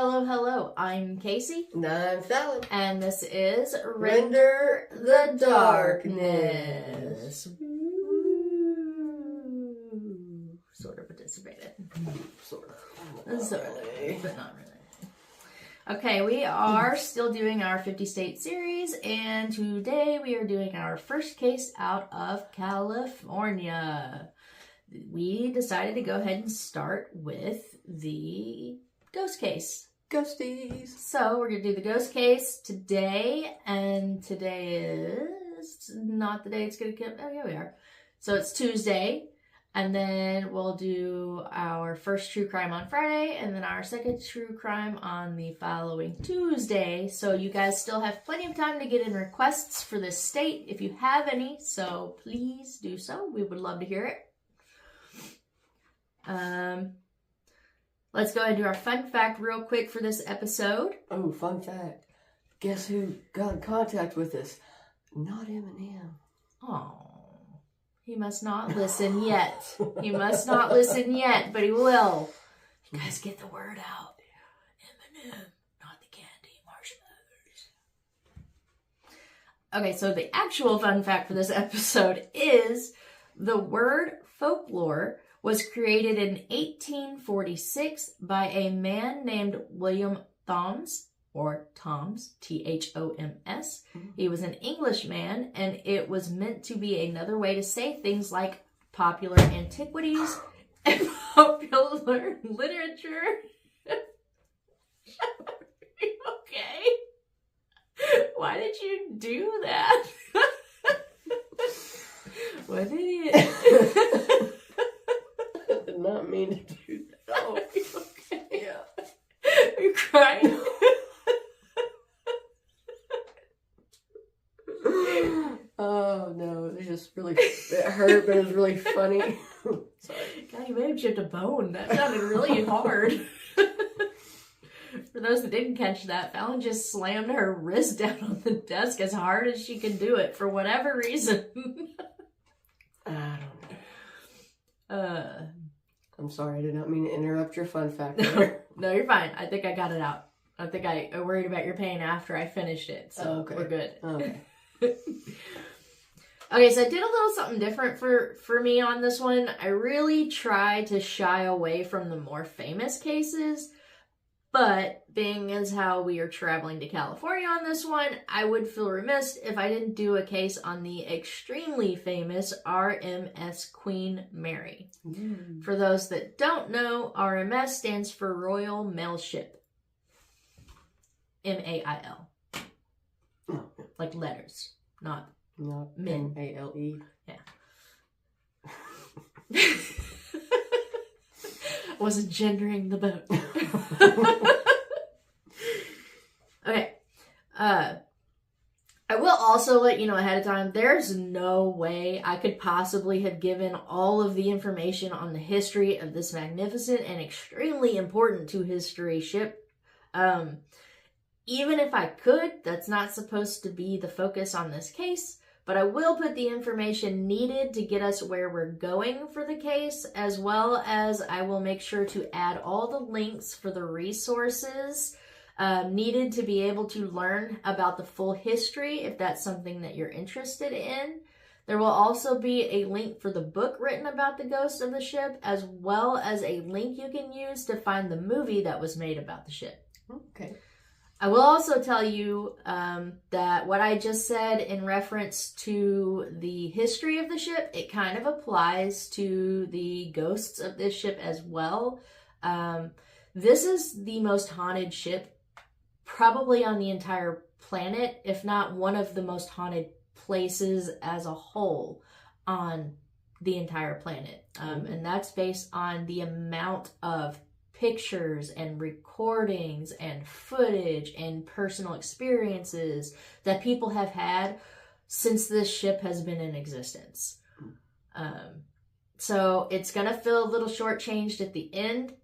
Hello, hello. I'm Casey. And I'm Fallon. And this is Render the Darkness. Sort of participated. Sort of. Sort of, but not really. Okay, we are still doing our 50-state series, and today we are doing our first case out of California. We decided to go ahead and start with the ghost case. Ghosties. So we're going to do the ghost case today, and today is not the day it's going to come. Oh, here we are. So it's Tuesday, and then we'll do our first true crime on Friday, and then our second true crime on the following Tuesday. So you guys still have plenty of time to get in requests for this state if you have any, so please do so. We would love to hear it. Let's go ahead and do our fun fact real quick for this episode. Oh, fun fact. Guess who got in contact with us? Not Eminem. Oh, he must not listen yet. He must not listen yet, but he will. You guys get the word out. Eminem, not the candy marshmallows. Okay, so the actual fun fact for this episode is the word folklore was created in 1846 by a man named William Thoms, or Toms, Thoms. He was an Englishman, and it was meant to be another way to say things like popular antiquities and popular literature. Okay. Why did you do that? What did you... I did not mean to do that. Oh, okay. Yeah. You're crying. Oh no, it was just really, it hurt, but it was really funny. Sorry. God, you made him shift a bone. That sounded really hard. For those that didn't catch that, Fallon just slammed her wrist down on the desk as hard as she could do it for whatever reason. I don't know. I'm sorry, I did not mean to interrupt your fun fact. No, you're fine. I think I got it out. I think I worried about your pain after I finished it, so okay. We're good. Okay. Okay, so I did a little something different for me on this one. I really tried to shy away from the more famous cases, but being as how we are traveling to California on this one, I would feel remiss if I didn't do a case on the extremely famous RMS Queen Mary. For those that don't know, RMS stands for Royal Mail Ship. M-A-I-L. Oh. Like letters, not men. M-A-L-E. Yeah. Wasn't gendering the boat. Okay. I will also let you know ahead of time, there's no way I could possibly have given all of the information on the history of this magnificent and extremely important to history ship. Even if I could, that's not supposed to be the focus on this case. But I will put the information needed to get us where we're going for the case, as well as I will make sure to add all the links for the resources needed to be able to learn about the full history, if that's something that you're interested in. There will also be a link for the book written about the ghost of the ship, as well as a link you can use to find the movie that was made about the ship. Okay. I will also tell you that what I just said in reference to the history of the ship, it kind of applies to the ghosts of this ship as well. This is the most haunted ship probably on the entire planet, if not one of the most haunted places as a whole on the entire planet. And that's based on the amount of pictures and recordings and footage and personal experiences that people have had since this ship has been in existence. So it's going to feel a little shortchanged at the end.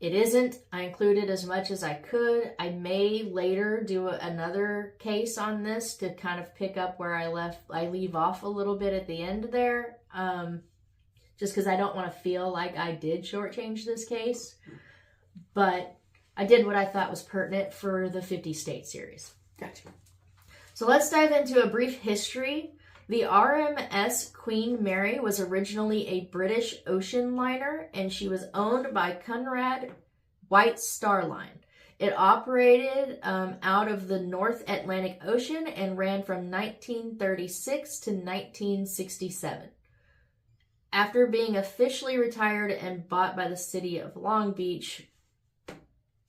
It isn't. I included as much as I could. I may later do another case on this to kind of pick up where I leave off a little bit at the end there. Just because I don't want to feel like I did shortchange this case. But I did what I thought was pertinent for the 50 state series. Gotcha. So let's dive into a brief history. The RMS Queen Mary was originally a British ocean liner, and she was owned by Conrad White Star Line. It operated out of the North Atlantic Ocean and ran from 1936 to 1967. After being officially retired and bought by the city of Long Beach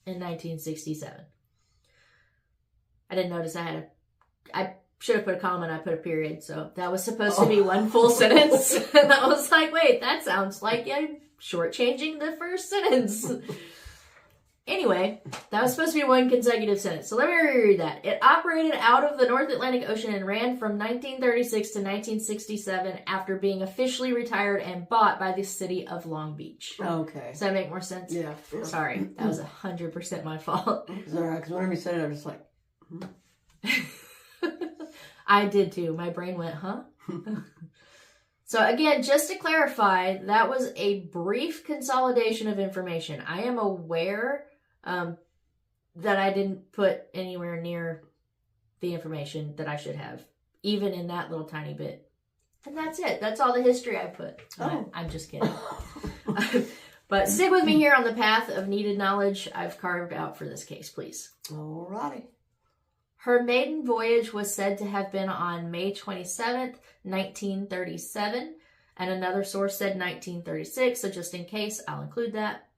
in 1967. I didn't notice I should have put a comma and I put a period, so that was supposed to be one full sentence. And I was like, wait, that sounds like I'm shortchanging the first sentence. Anyway, that was supposed to be one consecutive sentence. So let me reread that. It operated out of the North Atlantic Ocean and ran from 1936 to 1967 after being officially retired and bought by the city of Long Beach. Okay. Does that make more sense? Yeah. Sorry, that was 100% my fault. It's all right, because whenever you said it, I was just like, I did too. My brain went, huh? So again, just to clarify, that was a brief consolidation of information. I am aware that I didn't put anywhere near the information that I should have, even in that little tiny bit. And that's it. That's all the history I put. Oh. I'm just kidding. But stick with me here on the path of needed knowledge I've carved out for this case, please. Alrighty. Her maiden voyage was said to have been on May 27th, 1937, and another source said 1936, so just in case, I'll include that.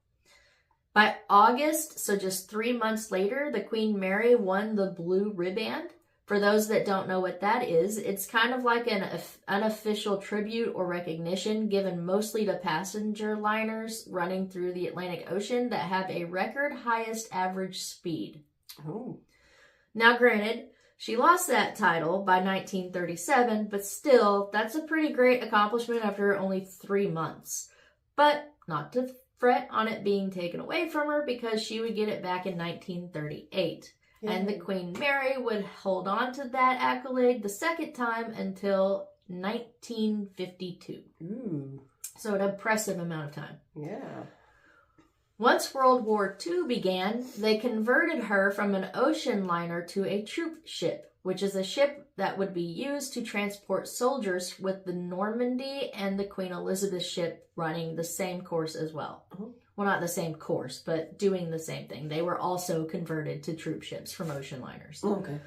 By August, so just 3 months later, the Queen Mary won the Blue Riband. For those that don't know what that is, it's kind of like an unofficial tribute or recognition given mostly to passenger liners running through the Atlantic Ocean that have a record highest average speed. Oh. Now, granted, she lost that title by 1937, but still, that's a pretty great accomplishment after only 3 months. But not to fret on it being taken away from her, because she would get it back in 1938. Yeah. And the Queen Mary would hold on to that accolade the second time until 1952. Ooh. So an impressive amount of time. Yeah. Once World War II began, they converted her from an ocean liner to a troop ship, which is a ship that would be used to transport soldiers, with the Normandy and the Queen Elizabeth ship running the same course as well. Oh. Well, not the same course, but doing the same thing. They were also converted to troop ships from ocean liners. Okay.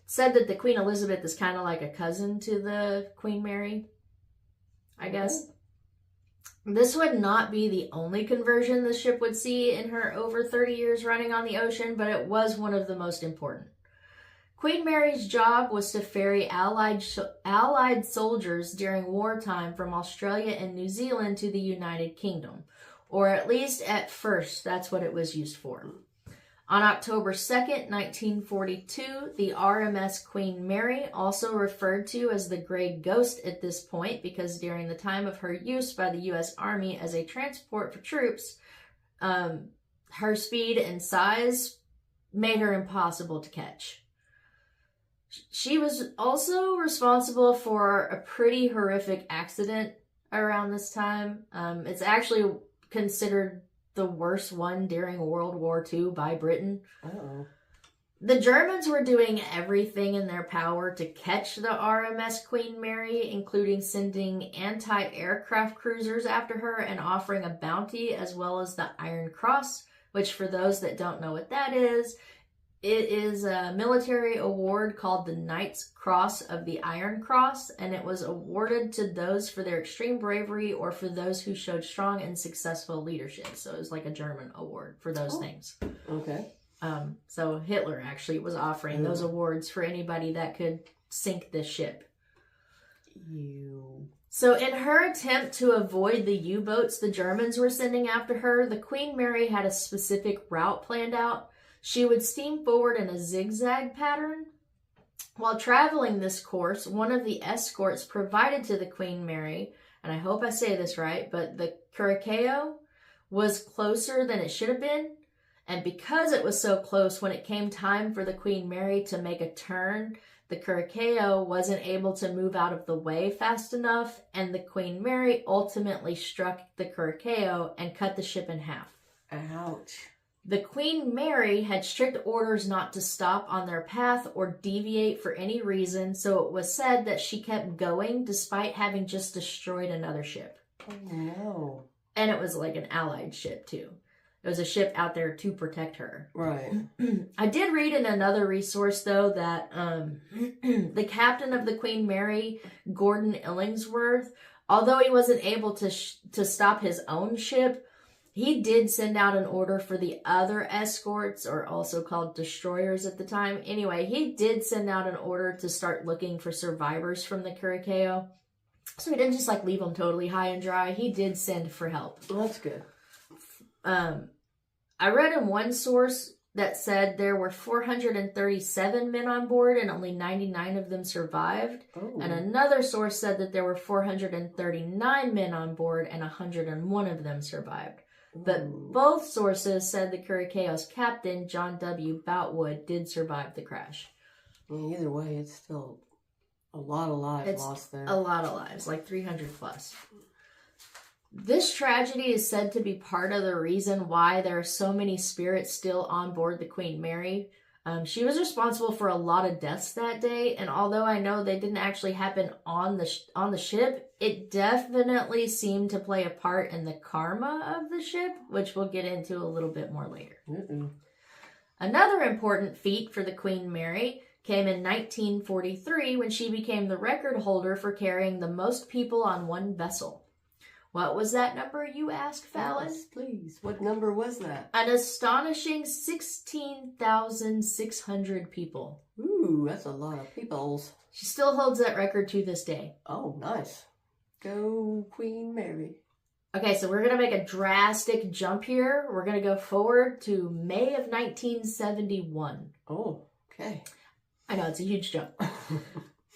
Said that the Queen Elizabeth is kind of like a cousin to the Queen Mary, I guess. This would not be the only conversion the ship would see in her over 30 years running on the ocean, but it was one of the most important. Queen Mary's job was to ferry Allied soldiers during wartime from Australia and New Zealand to the United Kingdom, or at least at first, that's what it was used for. On October 2nd, 1942, the RMS Queen Mary, also referred to as the Grey Ghost at this point because during the time of her use by the U.S. Army as a transport for troops, her speed and size made her impossible to catch. She was also responsible for a pretty horrific accident around this time. It's actually considered the worst one during World War II by Britain. Uh-oh. The Germans were doing everything in their power to catch the RMS Queen Mary, including sending anti-aircraft cruisers after her and offering a bounty, as well as the Iron Cross, which for those that don't know what that is, it is a military award called the Knight's Cross of the Iron Cross, and it was awarded to those for their extreme bravery or for those who showed strong and successful leadership. So it was like a German award for those things. Okay. So Hitler actually was offering those awards for anybody that could sink this ship. Ew. So in her attempt to avoid the U-boats the Germans were sending after her, the Queen Mary had a specific route planned out. She would steam forward in a zigzag pattern. While traveling this course, one of the escorts provided to the Queen Mary, and I hope I say this right, but the Curacao was closer than it should have been. And because it was so close, when it came time for the Queen Mary to make a turn, the Curacao wasn't able to move out of the way fast enough, and the Queen Mary ultimately struck the Curacao and cut the ship in half. Ouch. The Queen Mary had strict orders not to stop on their path or deviate for any reason, so it was said that she kept going despite having just destroyed another ship. Oh, no. And it was like an allied ship, too. It was a ship out there to protect her. Right. I did read in another resource, though, that the captain of the Queen Mary, Gordon Illingsworth, although he wasn't able to stop his own ship, he did send out an order for the other escorts, or also called destroyers at the time. Anyway, he did send out an order to start looking for survivors from the Curaçao. So he didn't just like leave them totally high and dry. He did send for help. Well, that's good. I read in one source that said there were 437 men on board and only 99 of them survived. Oh. And another source said that there were 439 men on board and 101 of them survived. But both sources said the Curaçao's captain, John W. Boutwood, did survive the crash. Yeah, either way, it's still a lot of lives lost there. A lot of lives, like 300 plus. This tragedy is said to be part of the reason why there are so many spirits still on board the Queen Mary. She was responsible for a lot of deaths that day, and although I know they didn't actually happen on the ship, it definitely seemed to play a part in the karma of the ship, which we'll get into a little bit more later. Another important feat for the Queen Mary came in 1943 when she became the record holder for carrying the most people on one vessel. What was that number, you ask, Fallon? Yes, please. What number was that? An astonishing 16,600 people. Ooh, that's a lot of peoples. She still holds that record to this day. Oh, nice. Go Queen Mary. Okay, so we're going to make a drastic jump here. We're going to go forward to May of 1971. Oh, okay. I know, it's a huge jump.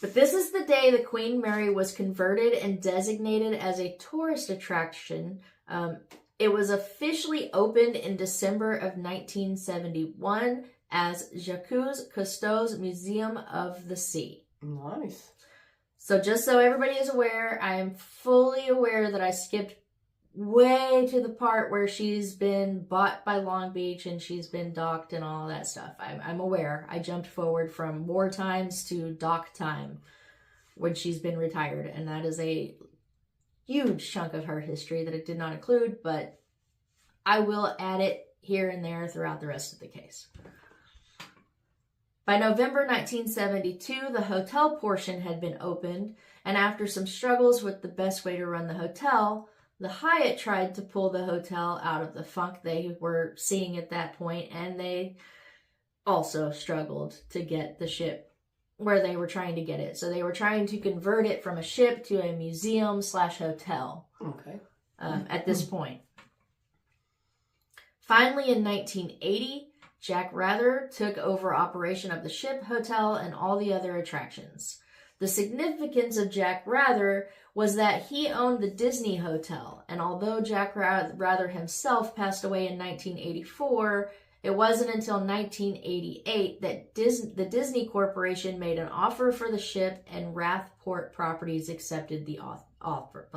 But this is the day the Queen Mary was converted and designated as a tourist attraction. It was officially opened in December of 1971 as Jacques Cousteau's Museum of the Sea. Nice. So just so everybody is aware, I am fully aware that I skipped way to the part where she's been bought by Long Beach and she's been docked and all that stuff. I'm aware. I jumped forward from war times to dock time when she's been retired, and that is a huge chunk of her history that it did not include, but I will add it here and there throughout the rest of the case. By November 1972, the hotel portion had been opened, and after some struggles with the best way to run the hotel, the Hyatt tried to pull the hotel out of the funk they were seeing at that point, and they also struggled to get the ship where they were trying to get it. So they were trying to convert it from a ship to a museum/hotel. Okay. At this point. Finally, in 1980, Jack Rather took over operation of the ship, hotel, and all the other attractions. The significance of Jack Rather was that he owned the Disney Hotel, and although Jack Rather himself passed away in 1984, it wasn't until 1988 that the Disney Corporation made an offer for the ship, and Rathport Properties accepted the offer.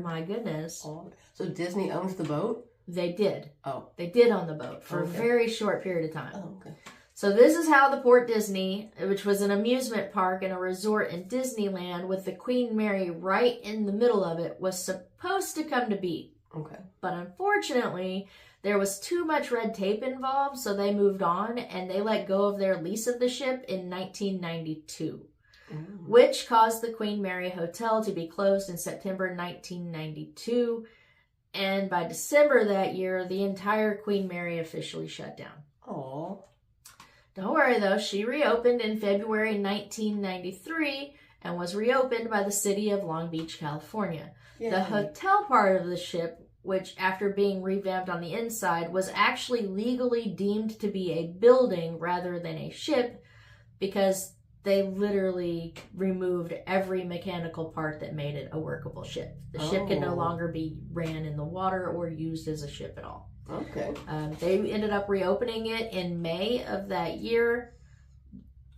My goodness. So Disney owns the boat? They did. Oh. They did own the boat for a very short period of time. Oh, okay. So this is how the Port Disney, which was an amusement park and a resort in Disneyland with the Queen Mary right in the middle of it, was supposed to come to be. Okay. But unfortunately, there was too much red tape involved, so they moved on and they let go of their lease of the ship in 1992, which caused the Queen Mary Hotel to be closed in September 1992. And by December that year, the entire Queen Mary officially shut down. Aww. Don't worry though, she reopened in February 1993 and was reopened by the city of Long Beach, California. Yay. The hotel part of the ship, which after being revamped on the inside, was actually legally deemed to be a building rather than a ship because they literally removed every mechanical part that made it a workable ship. The ship could no longer be ran in the water or used as a ship at all. Okay. They ended up reopening it in May of that year.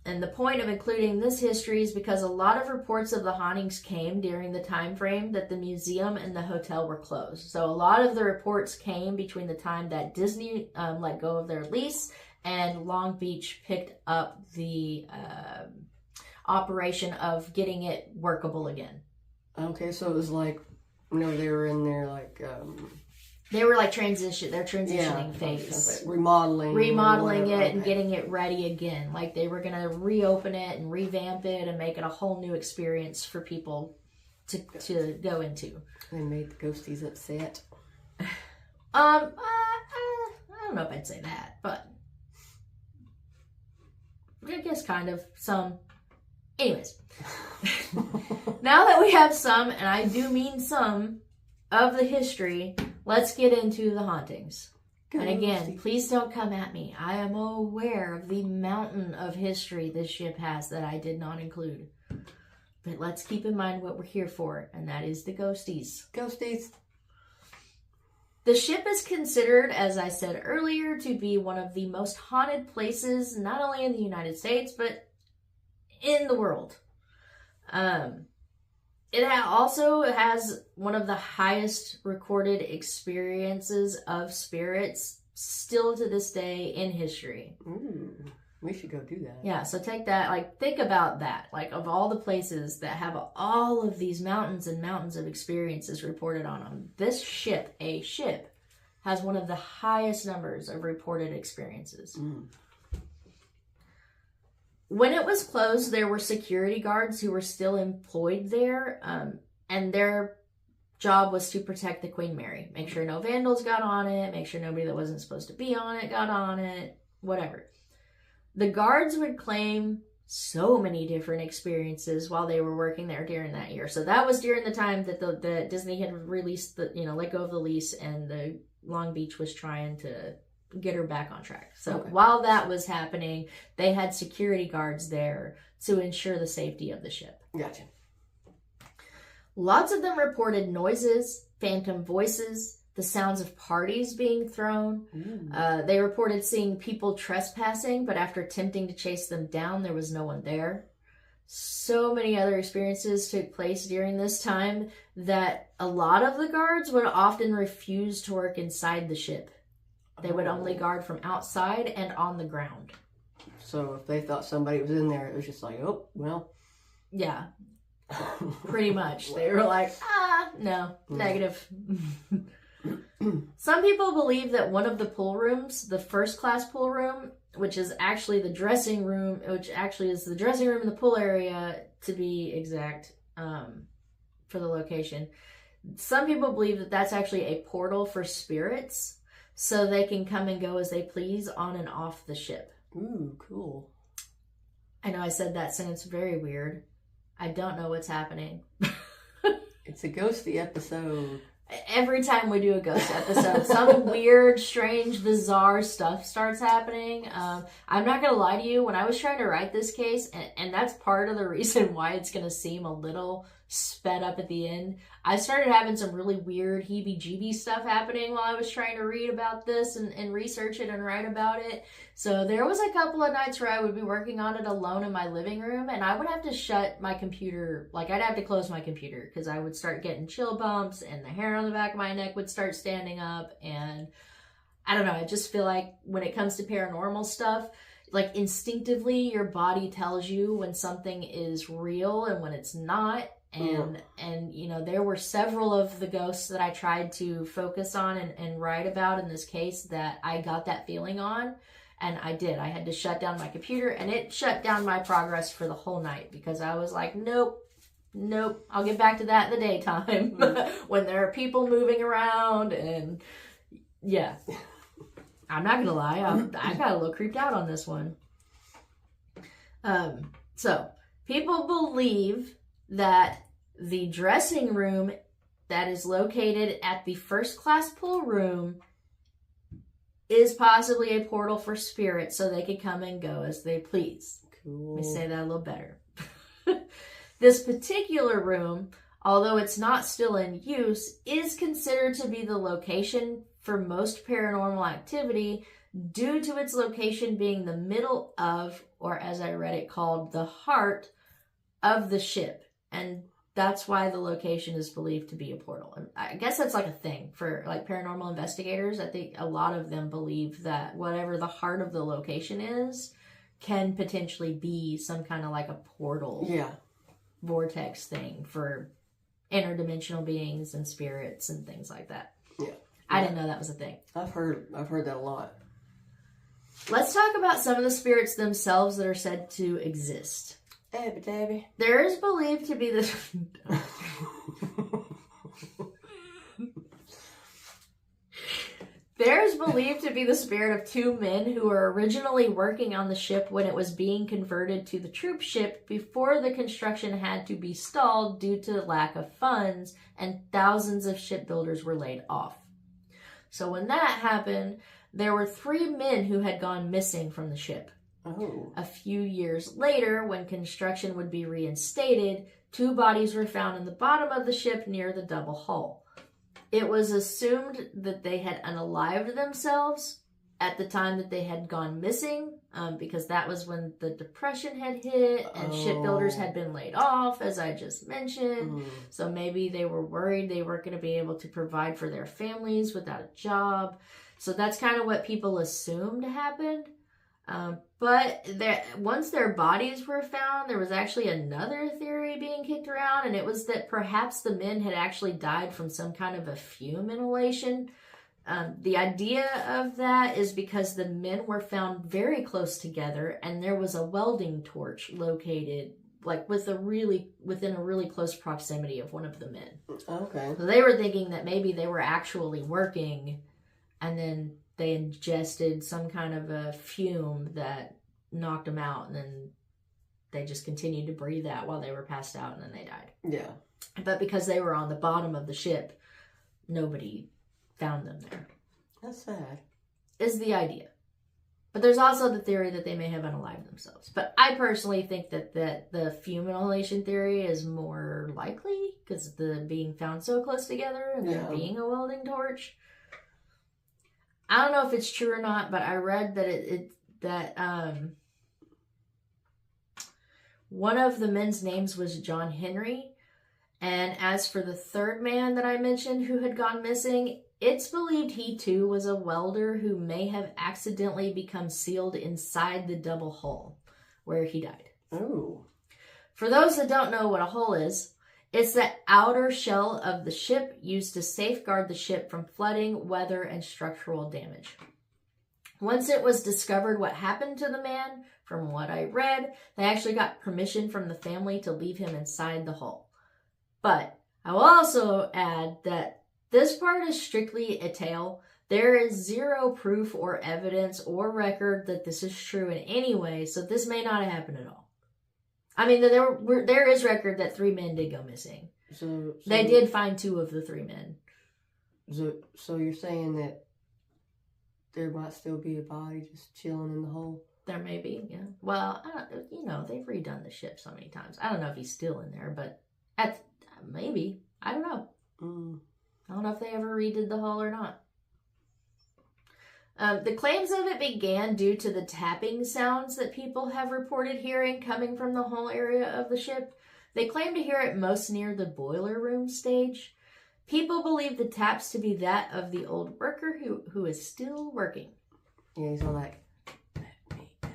And the point of including this history is because a lot of reports of the hauntings came during the time frame that the museum and the hotel were closed. So a lot of the reports came between the time that Disney let go of their lease and Long Beach picked up the operation of getting it workable again. Okay, so it was like, they were in there like... They were like transitioning phase. Remodeling it and getting it ready again. Like they were going to reopen it and revamp it and make it a whole new experience for people to go into. They made the ghosties upset. I don't know if I'd say that, but I guess kind of some. Anyways, now that we have some, and I do mean some, of the history, let's get into the hauntings. And again, please don't come at me. I am aware of the mountain of history this ship has that I did not include. But let's keep in mind what we're here for, and that is the ghosties. Ghosties. The ship is considered, as I said earlier, to be one of the most haunted places, not only in the United States, but in the world. It also has one of the highest recorded experiences of spirits still to this day in history. We should go do that. Yeah, so take that, like, think about that. Like, of all the places that have all of these mountains and mountains of experiences reported on them, this ship, has one of the highest numbers of reported experiences. When it was closed, there were security guards who were still employed there, and their job was to protect the Queen Mary. Make sure no vandals got on it, make sure nobody that wasn't supposed to be on it got on it, whatever. The guards would claim so many different experiences while they were working there during that year. So that was during the time that the Disney had released let go of the lease, and the Long Beach was trying to get her back on track. So while that was happening, they had security guards there to ensure the safety of the ship. Gotcha. Lots of them reported noises, phantom voices, the sounds of parties being thrown. They reported seeing people trespassing, but after attempting to chase them down, there was no one there. So many other experiences took place during this time that a lot of the guards would often refuse to work inside the ship. They would only guard from outside and on the ground. So if they thought somebody was in there, it was just like, oh, well. Yeah, pretty much. They were like, no, negative. Some people believe that one of the pool rooms, the first class pool room, which is actually the dressing room, which actually is the dressing room in the pool area, to be exact, for the location. Some people believe that that's actually a portal for spirits, so they can come and go as they please on and off the ship. Ooh, cool. I know I said that sentence very weird. I don't know what's happening. It's a ghosty episode. Every time we do a ghost episode, some weird, strange, bizarre stuff starts happening. I'm not going to lie to you. When I was trying to write this case, and that's part of the reason why it's going to seem a little sped up at the end, I started having some really weird heebie-jeebie stuff happening while I was trying to read about this and research it and write about it. So there was a couple of nights where I would be working on it alone in my living room, and I would have to shut my computer, like I'd have to close my computer because I would start getting chill bumps and the hair on the back of my neck would start standing up. And I don't know, I just feel like when it comes to paranormal stuff, like instinctively your body tells you when something is real and when it's not. And you know, there were several of the ghosts that I tried to focus on and write about in this case that I got that feeling on. And I did. I had to shut down my computer, and it shut down my progress for the whole night because I was like, nope, I'll get back to that in the daytime when there are people moving around. And yeah, I'm not going to lie. I got a little creeped out on this one. So people believe that the dressing room that is located at the first class pool room is possibly a portal for spirits so they can come and go as they please. Cool. Let me say that a little better. This particular room, although it's not still in use, is considered to be the location for most paranormal activity due to its location being the middle of or as I read it, called the heart of the ship. And that's why the location is believed to be a portal. And I guess that's like a thing for like paranormal investigators. I think a lot of them believe that whatever the heart of the location is can potentially be some kind of like a portal vortex thing for interdimensional beings and spirits and things like that. Yeah. I didn't know that was a thing. I've heard that a lot. Let's talk about some of the spirits themselves that are said to exist. Abby. There is believed to be the spirit of two men who were originally working on the ship when it was being converted to the troop ship before the construction had to be stalled due to the lack of funds and thousands of shipbuilders were laid off. So when that happened, there were 3 men who had gone missing from the ship. Oh. A few years later, when construction would be reinstated, 2 bodies were found in the bottom of the ship near the double hull. It was assumed that they had unalived themselves at the time that they had gone missing, because that was when the Depression had hit and shipbuilders had been laid off, as I just mentioned. So maybe they were worried they weren't going to be able to provide for their families without a job. So that's kind of what people assumed happened. But once their bodies were found, there was actually another theory being kicked around, and it was that perhaps the men had actually died from some kind of a fume inhalation. The idea of that is because the men were found very close together, and there was a welding torch located like within a really close proximity of one of the men. Okay. So they were thinking that maybe they were actually working, and then they ingested some kind of a fume that knocked them out, and then they just continued to breathe that while they were passed out, and then they died. Yeah. But because they were on the bottom of the ship, nobody found them there. That's sad. Is the idea. But there's also the theory that they may have unalived themselves. But I personally think that the fume inhalation theory is more likely because the being found so close together and there being a welding torch. I don't know if it's true or not, but I read that one of the men's names was John Henry. And as for the third man that I mentioned who had gone missing, it's believed he too was a welder who may have accidentally become sealed inside the double hull where he died. Oh. For those that don't know what a hull is, it's the outer shell of the ship used to safeguard the ship from flooding, weather, and structural damage. Once it was discovered what happened to the man, from what I read, they actually got permission from the family to leave him inside the hull. But I will also add that this part is strictly a tale. There is zero proof or evidence or record that this is true in any way, so this may not have happened at all. I mean, there is record that 3 men did go missing. So they did find 2 of the 3 men. So you're saying that there might still be a body just chilling in the hole? There may be, yeah. Well, they've redone the ship so many times. I don't know if he's still in there, but maybe. I don't know. I don't know if they ever redid the hull or not. The claims of it began due to the tapping sounds that people have reported hearing coming from the hull area of the ship. They claim to hear it most near the boiler room stage. People believe the taps to be that of the old worker who is still working. Yeah, he's all like, let me out.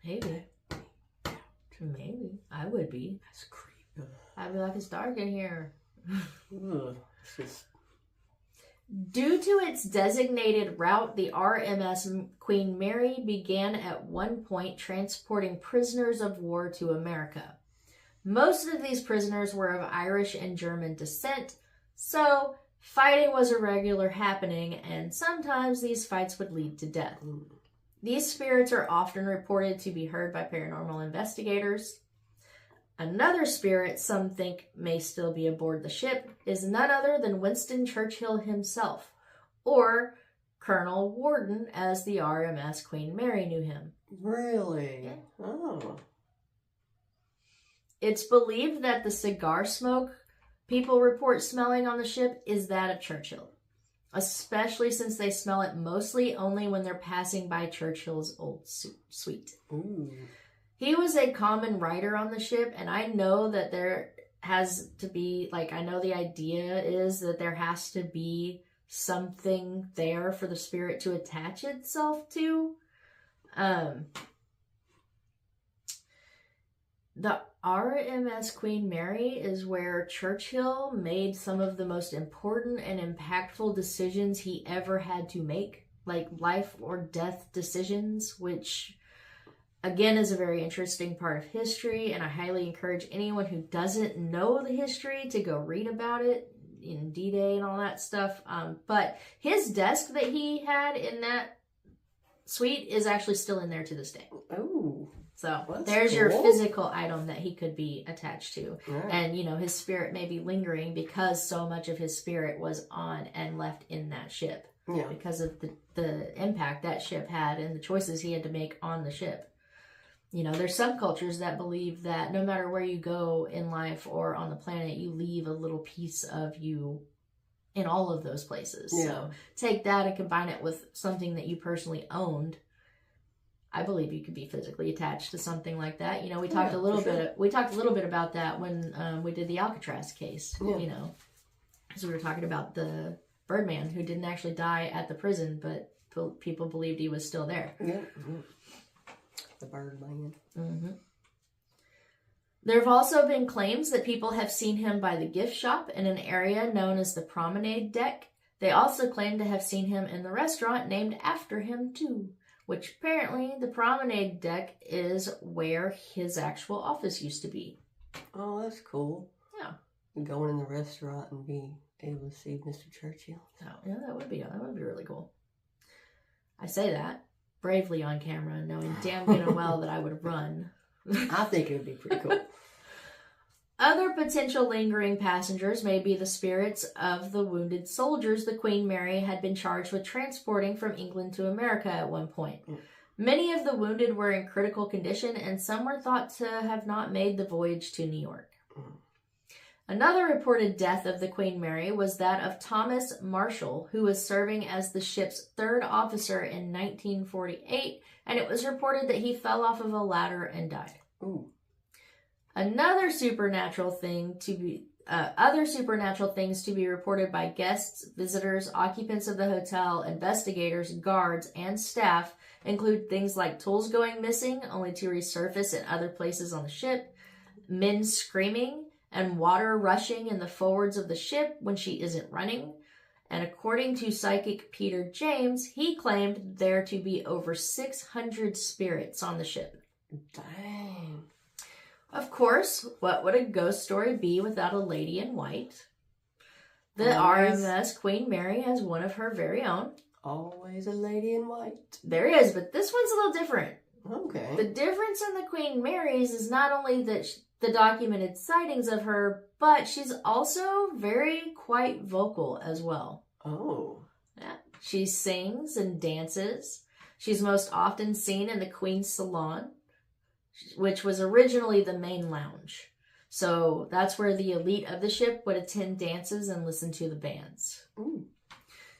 Maybe. Let me out. Maybe. I would be. That's creepy. I'd be like, it's dark in here. Ugh, it's just... Due to its designated route, the RMS Queen Mary began at one point transporting prisoners of war to America. Most of these prisoners were of Irish and German descent, so fighting was a regular happening, and sometimes these fights would lead to death. These spirits are often reported to be heard by paranormal investigators. Another spirit some think may still be aboard the ship is none other than Winston Churchill himself, or Colonel Warden as the RMS Queen Mary knew him. Really? Yeah. Oh. It's believed that the cigar smoke people report smelling on the ship is that of Churchill. especially since they smell it mostly only when they're passing by Churchill's old suite. Ooh. He was a common writer on the ship, and I know that there has to be, like, I know the idea is that there has to be something there for the spirit to attach itself to. The RMS Queen Mary is where Churchill made some of the most important and impactful decisions he ever had to make, like life or death decisions, which again is a very interesting part of history, and I highly encourage anyone who doesn't know the history to go read about it in D-Day and all that stuff. But his desk that he had in that suite is actually still in there to this day. Oh. So That's there's cool. your physical item that he could be attached to. Right. And, you know, his spirit may be lingering because so much of his spirit was on and left in that ship. Yeah. Because of the impact that ship had and the choices he had to make on the ship. You know, there's some cultures that believe that no matter where you go in life or on the planet, you leave a little piece of you in all of those places. Yeah. So take that and combine it with something that you personally owned. I believe you could be physically attached to something like that. You know, we talked a little bit about that when we did the Alcatraz case. Yeah. You know, because we were talking about the Birdman who didn't actually die at the prison, but people believed he was still there. Yeah. The Birdman. Mm-hmm. There have also been claims that people have seen him by the gift shop in an area known as the Promenade Deck. They also claim to have seen him in the restaurant named after him too, which apparently the Promenade Deck is where his actual office used to be. Oh, that's cool. Yeah. Going in the restaurant and be able to see Mr. Churchill. Oh, yeah, that would be really cool. I say that bravely on camera, knowing damn good and well that I would run. I think it would be pretty cool. Other potential lingering passengers may be the spirits of the wounded soldiers the Queen Mary had been charged with transporting from England to America at one point. Many of the wounded were in critical condition, and some were thought to have not made the voyage to New York. Another reported death of the Queen Mary was that of Thomas Marshall, who was serving as the ship's third officer in 1948, and it was reported that he fell off of a ladder and died. Ooh. Other supernatural things to be reported by guests, visitors, occupants of the hotel, investigators, guards, and staff include things like tools going missing, only to resurface in other places on the ship, men screaming, and water rushing in the forwards of the ship when she isn't running. And according to psychic Peter James, he claimed there to be over 600 spirits on the ship. Dang. Of course, what would a ghost story be without a lady in white? The Always. RMS Queen Mary has one of her very own. Always a lady in white. There is, but this one's a little different. Okay. The difference in the Queen Mary's is not only that the documented sightings of her, but she's also quite vocal as well. Oh. Yeah. She sings and dances. She's most often seen in the Queen's Salon, which was originally the main lounge. So that's where the elite of the ship would attend dances and listen to the bands. Ooh.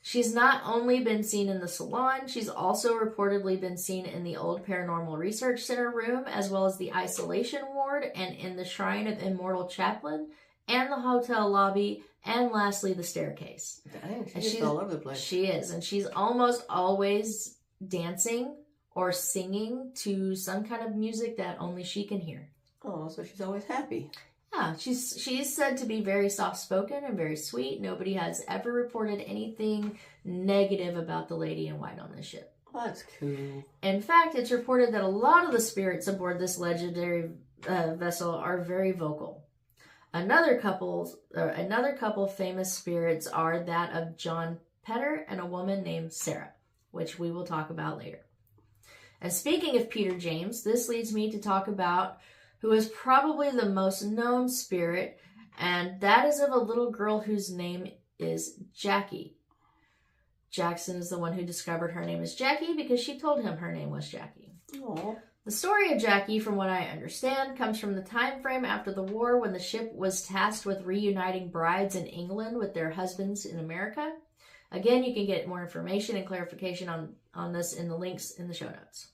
She's not only been seen in the salon, she's also reportedly been seen in the old Paranormal Research Center room, as well as the isolation ward, and in the Shrine of Immortal Chaplain, and the hotel lobby, and lastly, the staircase. Dang, she's all over the place. She is, and she's almost always dancing or singing to some kind of music that only she can hear. Oh, so she's always happy. Yeah, she's said to be very soft-spoken and very sweet. Nobody has ever reported anything negative about the lady in white on this ship. That's cool. In fact, it's reported that a lot of the spirits aboard this legendary vessel are very vocal. Another couple famous spirits are that of John Petter and a woman named Sarah, which we will talk about later. And speaking of Peter James, this leads me to talk about who is probably the most known spirit, and that is of a little girl whose name is Jackie. Jackson is the one who discovered her name is Jackie because she told him her name was Jackie. Aww. The story of Jackie, from what I understand, comes from the time frame after the war when the ship was tasked with reuniting brides in England with their husbands in America. Again, you can get more information and clarification on this in the links in the show notes.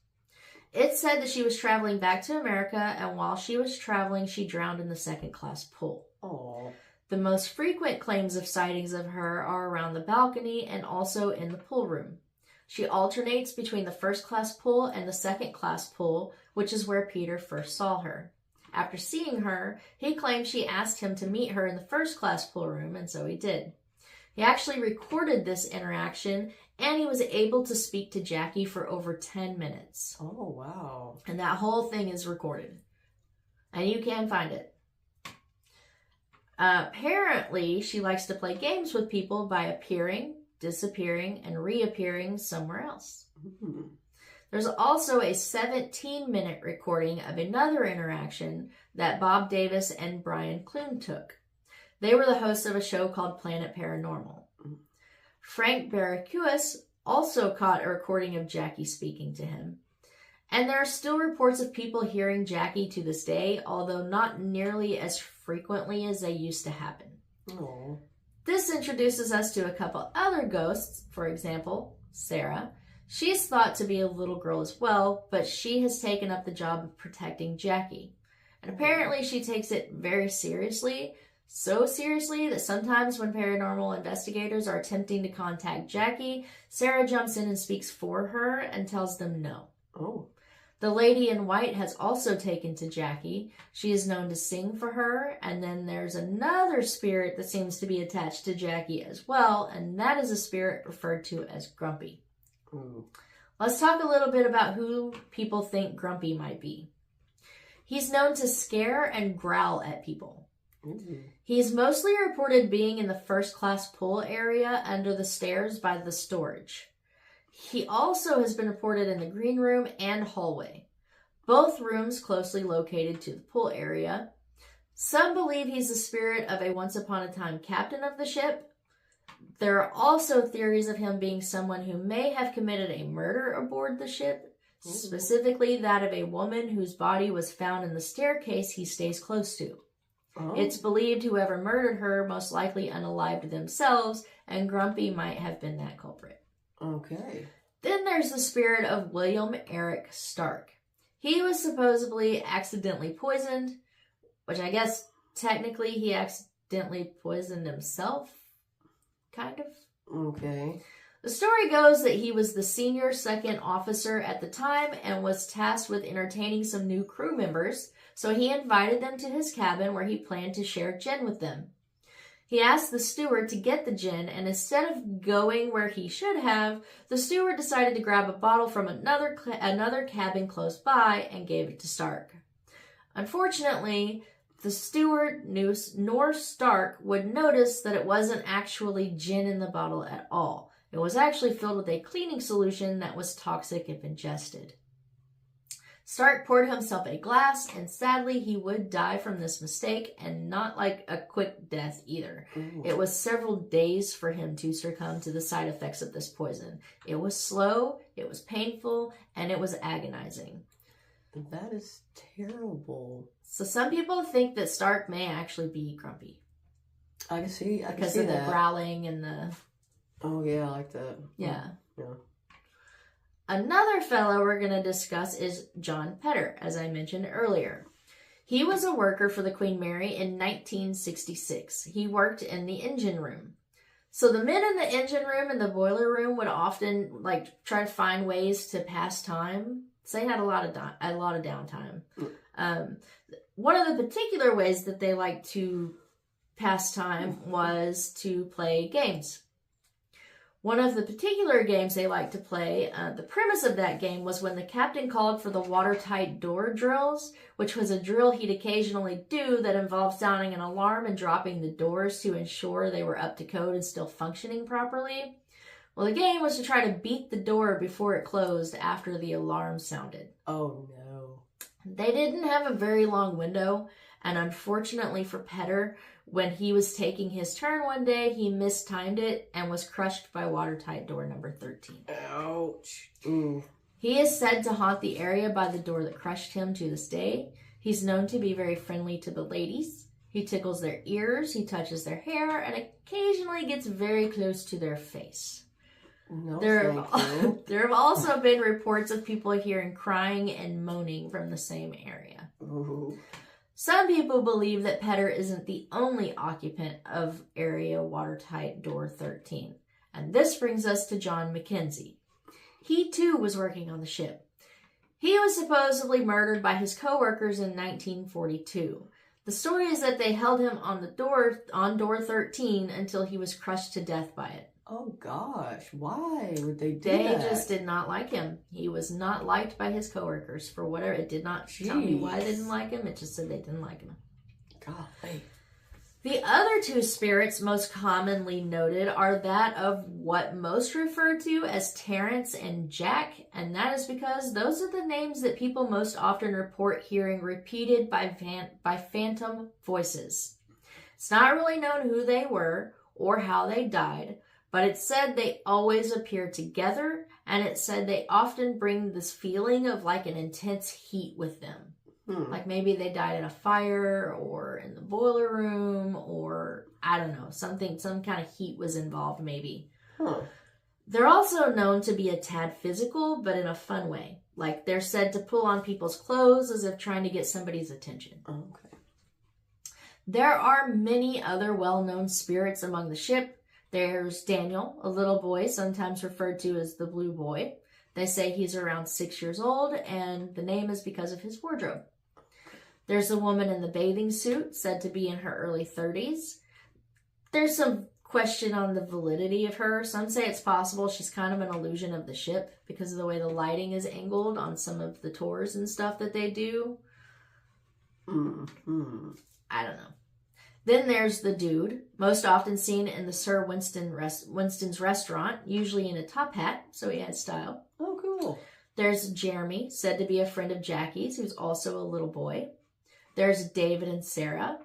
It's said that she was traveling back to America, and while she was traveling, she drowned in the second-class pool. Oh. The most frequent claims of sightings of her are around the balcony and also in the pool room. She alternates between the first-class pool and the second-class pool, which is where Peter first saw her. After seeing her, he claims she asked him to meet her in the first-class pool room, and so he did. He actually recorded this interaction, and he was able to speak to Jackie for over 10 minutes. Oh, wow. And that whole thing is recorded. And you can find it. Apparently, she likes to play games with people by appearing, disappearing, and reappearing somewhere else. Mm-hmm. There's also a 17-minute recording of another interaction that Bob Davis and Brian Clune took. They were the hosts of a show called Planet Paranormal. Frank Barracuas also caught a recording of Jackie speaking to him. And there are still reports of people hearing Jackie to this day, although not nearly as frequently as they used to happen. Oh. This introduces us to a couple other ghosts. For example, Sarah. She's thought to be a little girl as well, but she has taken up the job of protecting Jackie. And apparently she takes it very seriously, so seriously that sometimes when paranormal investigators are attempting to contact Jackie, Sarah jumps in and speaks for her and tells them no. Oh. The lady in white has also taken to Jackie. She is known to sing for her, and then there's another spirit that seems to be attached to Jackie as well, and that is a spirit referred to as Grumpy. Ooh. Let's talk a little bit about who people think Grumpy might be. He's known to scare and growl at people. Mm-hmm. He's mostly reported being in the first-class pool area under the stairs by the storage. He also has been reported in the green room and hallway, both rooms closely located to the pool area. Some believe he's the spirit of a once-upon-a-time captain of the ship. There are also theories of him being someone who may have committed a murder aboard the ship, specifically that of a woman whose body was found in the staircase he stays close to. Oh. It's believed whoever murdered her most likely unalived themselves, and Grumpy might have been that culprit. Okay. Then there's the spirit of William Eric Stark. He was supposedly accidentally poisoned, which I guess technically he accidentally poisoned himself, kind of. Okay. The story goes that he was the senior second officer at the time and was tasked with entertaining some new crew members, so he invited them to his cabin where he planned to share gin with them. He asked the steward to get the gin, and instead of going where he should have, the steward decided to grab a bottle from another cabin close by and gave it to Stark. Unfortunately, the steward nor Stark would notice that it wasn't actually gin in the bottle at all. It was actually filled with a cleaning solution that was toxic if ingested. Stark poured himself a glass, and sadly he would die from this mistake, and not like a quick death either. Ooh. It was several days for him to succumb to the side effects of this poison. It was slow, it was painful, and it was agonizing. That is terrible. So some people think that Stark may actually be Grumpy. I can see Because that. of the growling and the... Oh, yeah, I like that. Yeah. Yeah. Another fellow we're going to discuss is John Petter, as I mentioned earlier. He was a worker for the Queen Mary in 1966. He worked in the engine room. So the men in the engine room and the boiler room would often try to find ways to pass time. So they had a lot of downtime. One of the particular ways that they liked to pass time was to play games. One of the particular games they liked to play, the premise of that game was when the captain called for the watertight door drills, which was a drill he'd occasionally do that involved sounding an alarm and dropping the doors to ensure they were up to code and still functioning properly. Well, the game was to try to beat the door before it closed after the alarm sounded. Oh, no. They didn't have a very long window, and unfortunately for Petter, when he was taking his turn one day, he mistimed it and was crushed by watertight door number 13. Ouch. Mm. He is said to haunt the area by the door that crushed him to this day. He's known to be very friendly to the ladies. He tickles their ears, he touches their hair, and occasionally gets very close to their face. No, There thank you. have also been reports of people hearing crying and moaning from the same area. Ooh. Some people believe that Petter isn't the only occupant of area watertight door 13. And this brings us to John Mackenzie. He too was working on the ship. He was supposedly murdered by his co-workers in 1942. The story is that they held him on door 13 until he was crushed to death by it. Oh gosh, why would they do They that? just did not like him. He was not liked by his coworkers for whatever. It did not tell me why they didn't like him. It just said they didn't like him. Golly. The other two spirits most commonly noted are that of what most refer to as Terrence and Jack, and that is because those are the names that people most often report hearing repeated by phantom voices. It's not really known who they were or how they died, but it said they always appear together, and it said they often bring this feeling of like an intense heat with them. Like maybe they died in a fire or in the boiler room, or I don't know, some kind of heat was involved maybe. They're also known to be a tad physical, but in a fun way. Like they're said to pull on people's clothes as if trying to get somebody's attention. Okay. There are many other well-known spirits among the ship. There's Daniel, a little boy, sometimes referred to as the Blue Boy. They say he's around 6 years old, and the name is because of his wardrobe. There's a woman in the bathing suit, said to be in her early 30s. There's some question on the validity of her. Some say it's possible she's kind of an illusion of the ship because of the way the lighting is angled on some of the tours and stuff that they do. I don't know. Then there's the dude, most often seen in the Sir Winston's restaurant, usually in a top hat, so he had style. Oh, cool. There's Jeremy, said to be a friend of Jackie's, who's also a little boy. There's David and Sarah,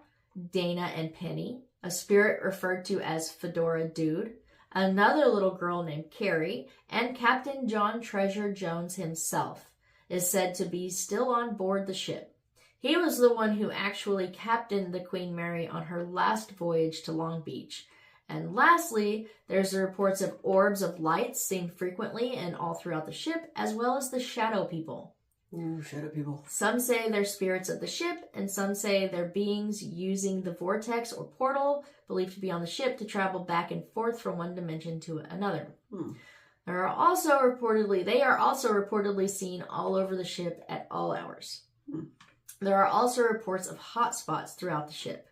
Dana and Penny, a spirit referred to as Fedora Dude, another little girl named Carrie, and Captain John Treasure Jones himself is said to be still on board the ship. He was the one who actually captained the Queen Mary on her last voyage to Long Beach. And lastly, there's the reports of orbs of light seen frequently and all throughout the ship, as well as the shadow people. Ooh, shadow people. Some say they're spirits of the ship, and some say they're beings using the vortex or portal believed to be on the ship to travel back and forth from one dimension to another. They are also reportedly seen all over the ship at all hours. There are also reports of hot spots throughout the ship.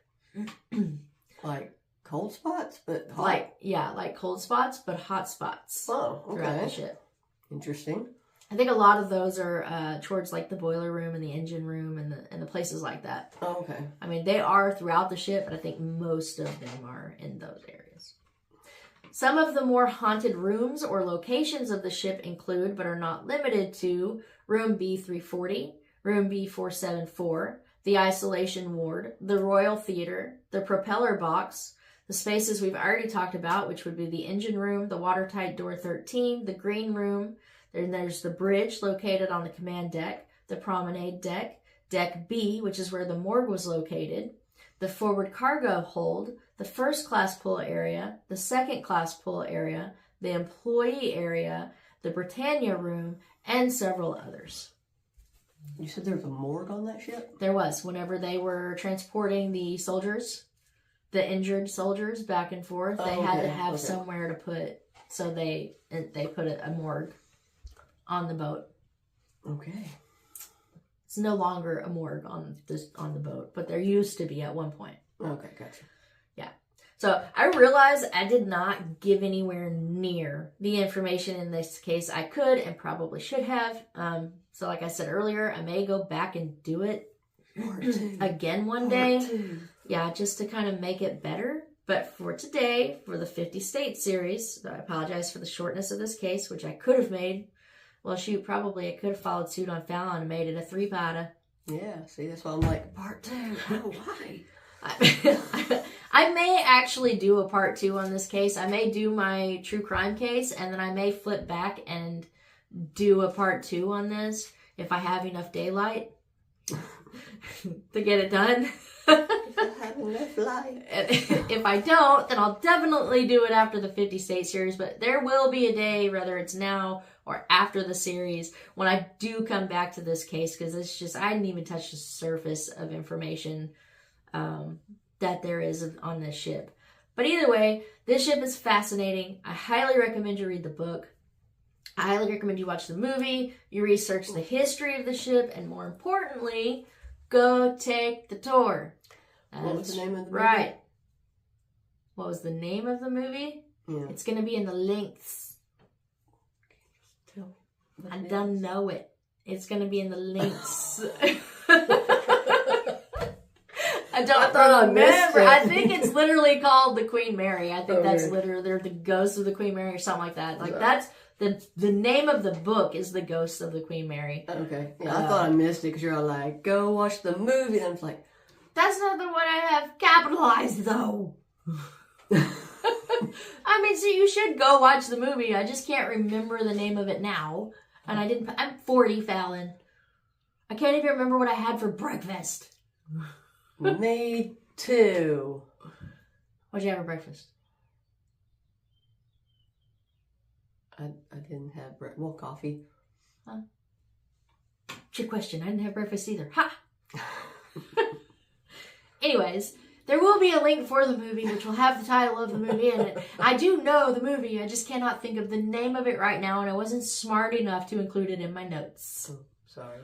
Like cold spots, but hot? Like cold spots, but hot spots throughout the ship. Interesting. I think a lot of those are towards like the boiler room and the engine room and the places like that. Oh, okay. I mean, they are throughout the ship, but I think most of them are in those areas. Some of the more haunted rooms or locations of the ship include, but are not limited to, room B340, room B474, the isolation ward, the Royal Theater, the propeller box, the spaces we've already talked about, which would be the engine room, the watertight door 13, the green room. Then there's the bridge located on the command deck, the promenade deck, deck B, which is where the morgue was located, the forward cargo hold, the first class pull area, the second class pull area, the employee area, the Britannia room, and several others. You said there was a morgue on that ship? There was. Whenever they were transporting the soldiers, the injured soldiers back and forth, they had to have somewhere to put, so they put a morgue on the boat. Okay. It's no longer a morgue on the boat, but there used to be at one point. Okay, gotcha. Yeah. So I realized I did not give anywhere near the information in this case I could and probably should have. So like I said earlier, I may go back and do it again one day. Yeah, just to kind of make it better. But for today, for the 50 State series, I apologize for the shortness of this case, which I could have made. Well, shoot, probably I could have followed suit on Fallon and made it a 3-parter. Yeah, see, that's why I'm like, part 2. Oh, why? I may actually do a part 2 on this case. I may do my true crime case, and then I may flip back and do a part 2 on this if I have enough daylight. to get it done. If I have enough light. And if I don't, then I'll definitely do it after the 50 state series. But there will be a day, whether it's now or after the series, when I do come back to this case, because it's just, I didn't even touch the surface of information that there is on this ship. But either way, this ship is fascinating. I highly recommend you read the book. I highly recommend you watch the movie, you research the history of the ship, and more importantly, go take the tour. What was the name of the movie? Right. What was the name of the movie? Yeah. It's going to be in the links. I don't know it. It's going to be in the links. I don't remember. I think it's literally called the Queen Mary. I think that's literally, they're the ghosts of the Queen Mary or something like that. Like that's the name of the book is The Ghosts of the Queen Mary. Okay. Yeah, I thought I missed it because you're all like, go watch the movie. And I was like, that's not the one I have capitalized though. I mean, so you should go watch the movie. I just can't remember the name of it now. And I'm 40, Fallon. I can't even remember what I had for breakfast. Me too. What'd you have for breakfast? I didn't have coffee. Huh? Trick question. I didn't have breakfast either. Ha! Anyways, there will be a link for the movie, which will have the title of the movie in it. I do know the movie. I just cannot think of the name of it right now, and I wasn't smart enough to include it in my notes. Oh, sorry.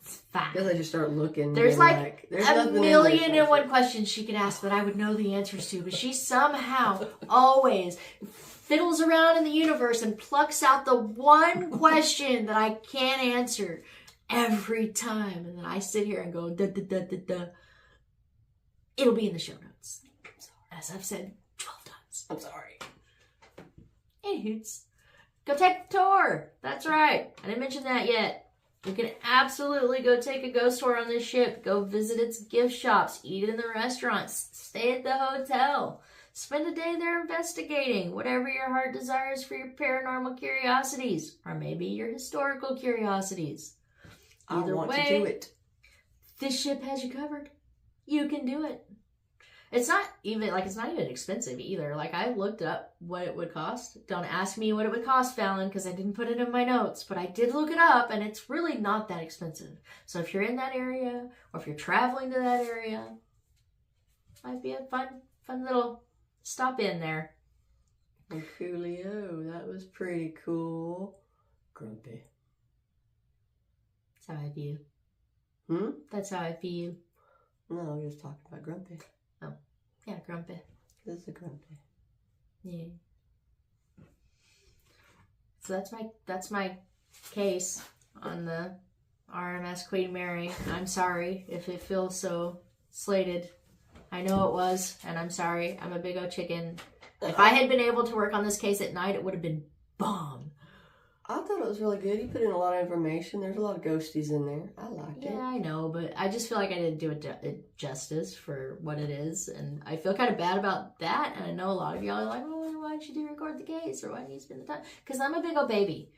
It's fine. I guess I just start looking. There's like there's a million and one questions she could ask that I would know the answers to, but she somehow always fiddles around in the universe and plucks out the one question that I can't answer every time. And then I sit here and go, da da da da da. It'll be in the show notes. As I've said 12 times. I'm sorry. Anywho's, go take the tour. That's right. I didn't mention that yet. You can absolutely go take a ghost tour on this ship. Go visit its gift shops. Eat in the restaurants. Stay at the hotel. Spend a day there investigating whatever your heart desires for your paranormal curiosities. Or maybe your historical curiosities. Either I want way, to do it. This ship has you covered. You can do it. It's not even expensive either. Like, I looked up what it would cost. Don't ask me what it would cost, Fallon, because I didn't put it in my notes, but I did look it up, and it's really not that expensive. So if you're in that area, or if you're traveling to that area, might be a fun little stop in there. Oh, Coolio, that was pretty cool. Grumpy. That's how I view. That's how I feel. No, we're just talking about Grumpy. Oh, yeah, Grumpy. This is a Grumpy. Yeah. So that's my case on the RMS Queen Mary. I'm sorry if it feels so slated. I know it was, and I'm sorry. I'm a big old chicken. If I had been able to work on this case at night, it would have been bomb. I thought it was really good. You put in a lot of information. There's a lot of ghosties in there. I liked it. Yeah, I know, but I just feel like I didn't do it justice for what it is, and I feel kind of bad about that. And I know a lot of y'all are like, "Oh, why did you record the case, or why did you spend the time?" Because I'm a big old baby.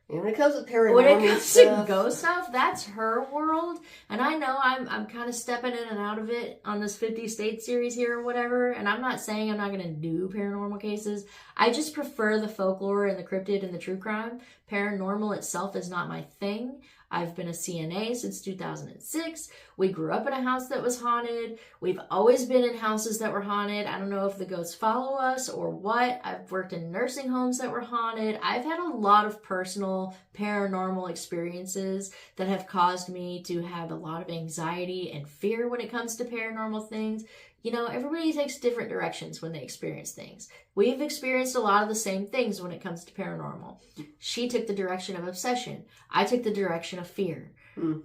And when it comes to paranormal When it comes stuff, to ghost stuff, that's her world. And I know I'm kind of stepping in and out of it on this 50 state series here or whatever. And I'm not saying I'm not going to do paranormal cases. I just prefer the folklore and the cryptid and the true crime. Paranormal itself is not my thing. I've been a CNA since 2006. We grew up in a house that was haunted. We've always been in houses that were haunted. I don't know if the ghosts follow us or what. I've worked in nursing homes that were haunted. I've had a lot of personal paranormal experiences that have caused me to have a lot of anxiety and fear when it comes to paranormal things. You know, everybody takes different directions when they experience things. We've experienced a lot of the same things when it comes to paranormal. She took the direction of obsession. I took the direction of fear.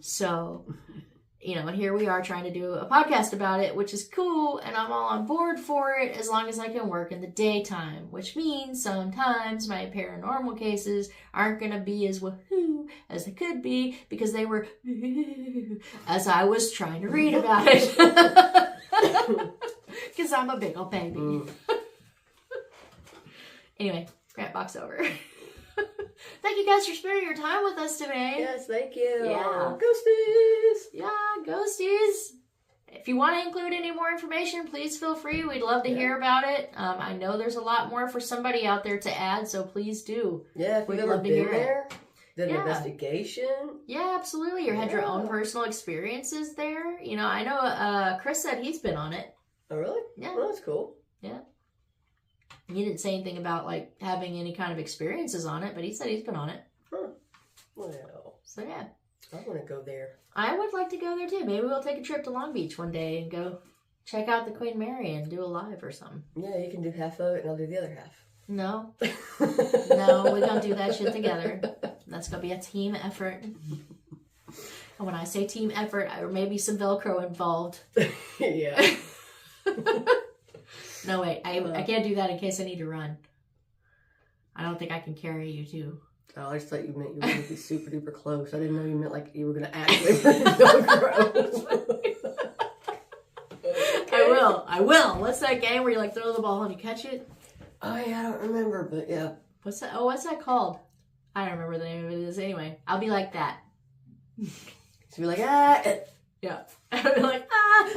So, you know, and here we are trying to do a podcast about it, which is cool, and I'm all on board for it as long as I can work in the daytime, which means sometimes my paranormal cases aren't going to be as woohoo as they could be because they were as I was trying to read about it. Because I'm a big old baby. Anyway, rant box over. Thank thank you guys for spending your time with us today. Yes, thank you. Yeah. Ghosties. Yeah, ghosties. If you want to include any more information, please feel free. We'd love to hear about it. I know there's a lot more for somebody out there to add, so please do. Yeah, if you've ever been there, did an investigation. Yeah, absolutely. You had your own personal experiences there. You know, I know Chris said he's been on it. Oh, really? Yeah. Well, that's cool. Yeah. He didn't say anything about, like, having any kind of experiences on it, but he said he's been on it. Huh. Well. So, yeah. I want to go there. I would like to go there, too. Maybe we'll take a trip to Long Beach one day and go check out the Queen Mary and do a live or something. Yeah, you can do half of it and I'll do the other half. No. No, we don't do that shit together. That's going to be a team effort. And when I say team effort, there may be some Velcro involved. Yeah. No, wait. I can't do that in case I need to run. I don't think I can carry you, too. Oh, I just thought you meant you were going to be super duper close. I didn't know you meant like you were going to actually bring Velcro. Okay. I will. What's that game where you like throw the ball and you catch it? Oh, yeah, I don't remember, but yeah. What's that? Oh, what's that called? I don't remember the name of it is anyway. I'll be like that. So be like, ah. Yeah. I'll be like, ah.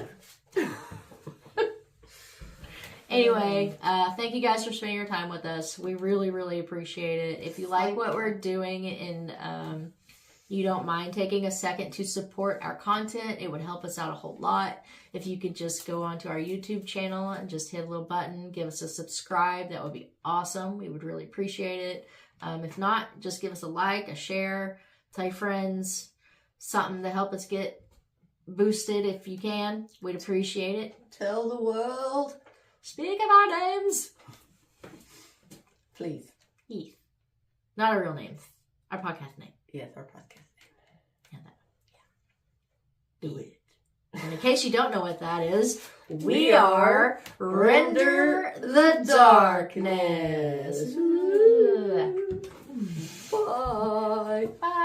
Anyway, thank you guys for spending your time with us. We really, really appreciate it. If you like what we're doing and you don't mind taking a second to support our content, it would help us out a whole lot. If you could just go onto our YouTube channel and just hit a little button, give us a subscribe, that would be awesome. We would really appreciate it. If not, just give us a like, a share, tell your friends, something to help us get boosted if you can. We'd appreciate it. Tell the world. Speak of our names. Please. Heath. Not our real names. Our podcast name. Yes, our podcast name. Yeah. Do it. And in case you don't know what that is, we are Render the Darkness. Bye. Bye.